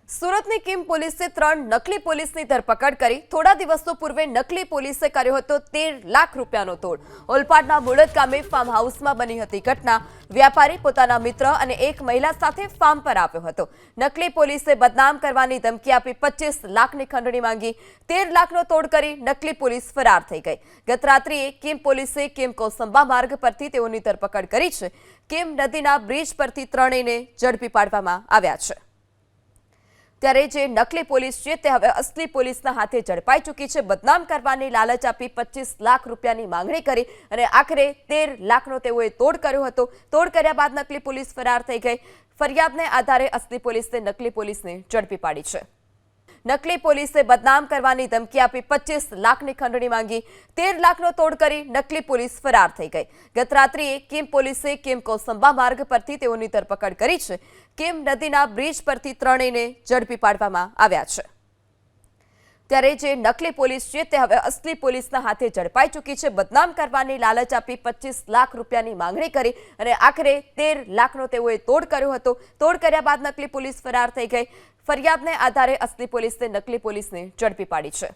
સુરતની કિમ પોલીસે 3 નકલી પોલીસની ધરપકડ કરી। થોડા દિવસો પૂર્વે નકલી પોલીસે કર્યો હતો 13 લાખ રૂપિયાનો તોડ। ઓલપાડના મુળદ ગામે ફાર્મ હાઉસમાં બની હતી ઘટના। વ્યાપારી પોતાના મિત્ર અને એક મહિલા સાથે ફાર્મ પર આવ્યો હતો। નકલી પોલીસે બદનામ કરવાની ધમકી આપી 25 લાખની ખંડણી માંગી। 13 લાખનો તોડ કરી નકલી પોલીસ ફરાર થઈ ગઈ। ગત રાત્રિએ કિમ પોલીસે કિમ કોસંબા માર્ગ પરથી તેઓની ધરપકડ કરી છે। કિમ નદીના બ્રિજ પરથી ત્રણેયને ઝડપી પાડવામાં આવ્યા છે। ત્યારે જે નકલી પોલીસ છે તે હવે અસલી પોલીસના હાથે ઝડપાઈ ચૂકી છે। બદનામ કરવાની લાલચ આપી 25 લાખ રૂપિયાની માંગણી કરી અને આખરે 13 લાખનો તેઓએ તોડ કર્યો હતો। તોડ કર્યા બાદ નકલી પોલીસ ફરાર થઈ ગઈ। ફરિયાદને આધારે અસલી પોલીસે નકલી પોલીસને ઝડપી પાડી છે। નકલી પોલીસે બદનામ કરવાની ધમકી આપી 25 લાખની ખંડણી માંગી। 13 લાખનો તોડ કરી નકલી પોલીસ ફરાર થઈ ગઈ। ગત રાત્રિએ કિમ પોલીસે કિમ કોસંબા માર્ગ પરથી તેઓની ધરપકડ કરી છે। કિમ નદીના બ્રિજ પરથી ત્રણેયને ઝડપી પાડવામાં આવ્યા છે। ત્યારે જે નકલી પોલીસ છે તે હવે અસલી પોલીસના હાથે ઝડપાઈ ચૂકી છે। બદનામ કરવાની લાલચ આપી 25 લાખ રૂપિયાની માંગણી કરી અને આખરે 13 લાખનો તેઓએ તોડ કર્યો હતો। તોડ કર્યા બાદ નકલી પોલીસ ફરાર થઈ ગઈ। ફરિયાદને આધારે અસલી પોલીસે નકલી પોલીસને ઝડપી પાડી છે।